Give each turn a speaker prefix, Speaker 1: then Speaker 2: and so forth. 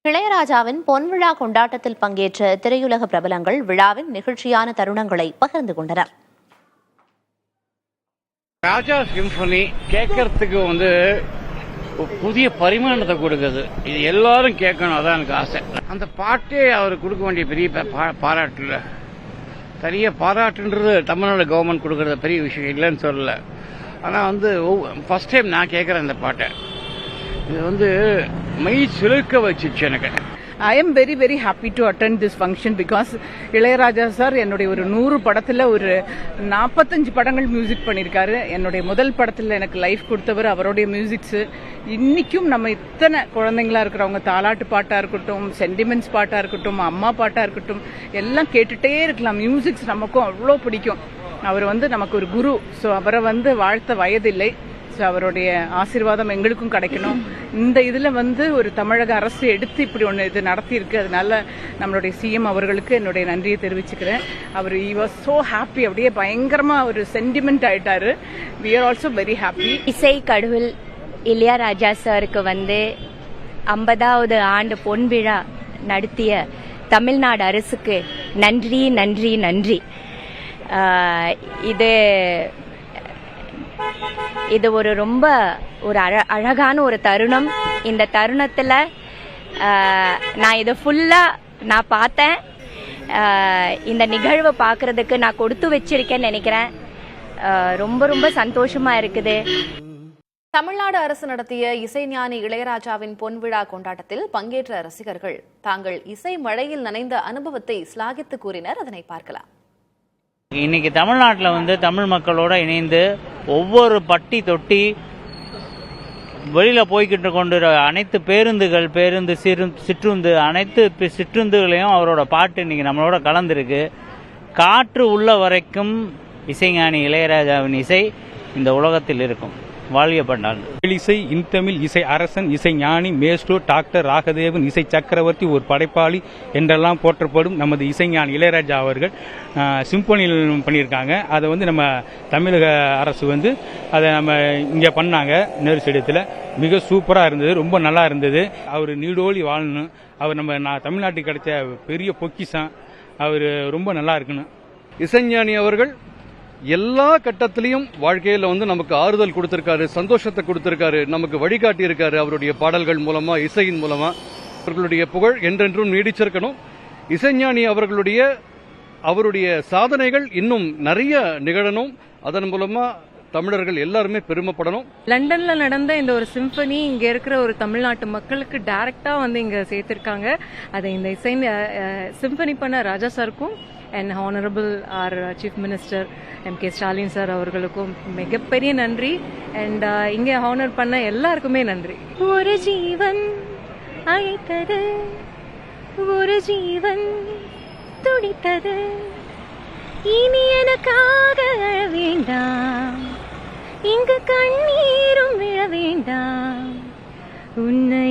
Speaker 1: இளையராஜாவின் பொன்விழா கொண்டாட்டத்தில் பங்கேற்ற திரையுலக பிரபலங்கள் விழாவின் நிகழ்ச்சியான தருணங்களை பகிர்ந்து கொண்டனர்.
Speaker 2: ராஜா சிம்பனி கேட்கறதுக்கு புதிய பரிமாணத்தை கொடுக்குது. இது எல்லாரும் கேட்கணும், அதான் எனக்கு ஆசை. அந்த பாட்டே அவர் கொடுக்க வேண்டிய பெரிய பாராட்டுல பெரிய பாராட்டுன்றது தமிழ்நாடு கவர்மெண்ட் கொடுக்கறது பெரிய விஷயம் இல்லைன்னு சொல்லல. ஆனால் ஃபர்ஸ்ட் டைம் நான் கேட்குறேன் இந்த பாட்டை. இது மெய் சிலுக்க வச்சிச்சு எனக்கு.
Speaker 3: I am very very happy to attend this function because Ilaiyaraaja sir என்னுடைய ஒரு 100 படத்துல ஒரு 45 படங்கள் மியூசிக் பண்ணியிருக்காரு. என்னுடைய முதல் படத்துல எனக்கு லைஃப் கொடுத்தவர் அவருடைய மியூசிக்ஸ். இன்னைக்கும் நம்ம இத்தனை குழந்தைங்களா இருக்கிறவங்க தாலாட்டு பாட்டா இருக்கட்டும், சென்டிமெண்ட்ஸ் பாட்டா இருக்கட்டும், அம்மா பாட்டா இருக்கட்டும், எல்லாம் கேட்டுட்டே இருக்கலாம். மியூசிக்ஸ் நமக்கும் அவ்வளோ பிடிக்கும். அவர் நமக்கு ஒரு குரு. ஸோ அவரை வாழ்த்த வயதில்லை. அவருடைய ஆசீர்வாதம் எங்களுக்கும் கிடைக்கணும். இந்த இதுல ஒரு தமிழக அரசு எடுத்து இப்படி ஒன்று இது நடத்தி இருக்கு. அதனால நம்மளுடைய சிஎம் அவர்களுக்கு என்னுடைய நன்றியை தெரிவிச்சுக்கிறேன். அவர் he was so happy, அப்படியே பயங்கரமா ஒரு சென்டிமெண்ட் ஆயிட்டாரு. we are also very happy.
Speaker 4: இசை கடவுள் இளையராஜா சாருக்கு 50வது ஆண்டு பொன்விழா நடத்திய தமிழ்நாடு அரசுக்கு நன்றி நன்றி நன்றி. இது ஒரு ரொம்ப அழகான ஒரு தருணம். இந்த தருணத்துல நான் இது ஃபுல்லா நான் பார்த்தேன். இந்த நிகழ்வை பார்க்கறதுக்கு நான் கொடுத்து வச்சிருக்கேன்னு நினைக்கிறேன். ரொம்ப ரொம்ப சந்தோஷமா இருக்குது.
Speaker 1: தமிழ்நாடு அரசு நடத்திய இசைஞானி இளையராஜாவின் பொன்விழா கொண்டாட்டத்தில் பங்கேற்ற ரசிகர்கள் தாங்கள் இசை மழையில் நனைந்த அனுபவத்தை சிலாகித்து கூறினர். அதனை பார்க்கலாம்.
Speaker 2: இன்னைக்கு தமிழ்நாட்டில் தமிழ் மக்களோட இணைந்து ஒவ்வொரு பட்டி தொட்டி வெளியில் போய்கிட்டு கொண்டு அனைத்து பேருந்து சிற்றுந்து அனைத்து சிற்றுந்துகளையும் அவரோட பாட்டு இன்னைக்கு நம்மளோட கலந்துருக்கு. காற்று உள்ள வரைக்கும் இசைஞானி இளையராஜாவின் இசை இந்த உலகத்தில் இருக்கும். வாழ்க பண்டாள்.
Speaker 5: இசை இன்தமிழ் இசை அரசன், இசை ஞானி, மேஸ்ட்ரோ, டாக்டர் ராகதேவன், இசை சக்கரவர்த்தி, ஒரு படைப்பாளி என்றெல்லாம் போற்றப்படும் நமது இசைஞானி இளையராஜா அவர்கள் சிம்பனியில் பண்ணியிருக்காங்க. அதை நம்ம தமிழக அரசு அதை நம்ம இங்கே பண்ணாங்க நேரு ஸ்டேடியத்தில். மிக சூப்பராக இருந்தது, ரொம்ப நல்லா இருந்தது. அவர் நீடோழி வாழணும். அவர் நான் தமிழ்நாட்டுக்கு கிடைச்ச பெரிய பொக்கிஷம். அவர் ரொம்ப நல்லா இருக்கணும்.
Speaker 6: இசைஞானி அவர்கள் எல்லா கட்டத்திலையும் வாழ்க்கையில நமக்கு ஆறுதல் கொடுத்திருக்காரு, சந்தோஷத்தை கொடுத்திருக்காரு, நமக்கு வழிகாட்டி இருக்காரு. அவருடைய பாடல்கள் மூலமா, இசையின் மூலமா. அவர்களுடைய புகழ் என்றென்றும் நீடிச்சிருக்கணும். இசைஞானி அவருடைய சாதனைகள் இன்னும் நிறைய நிகழணும். அதன் மூலமா தமிழர்கள் எல்லாருமே பெருமைப்படணும்.
Speaker 7: லண்டன்ல நடந்த இந்த ஒரு சிம்பனி இங்க இருக்கிற ஒரு தமிழ்நாட்டு மக்களுக்கு டைரக்டா இங்க சேர்த்திருக்காங்க. அதை இந்த இசை சிம்பனி பண்ண ராஜா சாருக்கும் and honourable our chief minister M.K. Stalin sir அவர்களுக்கும் மிகப்பெரிய நன்றி. அண்ட் இங்கே ஹானர் பண்ண எல்லாருக்குமே நன்றி.
Speaker 4: ஒரு ஜீவன் அழைத்தது, ஒரு ஜீவன் துடித்தது, இனி எனக்காக வேண்டாம், இங்கு கண்ணீரும் விழ வேண்டாம், உன்னை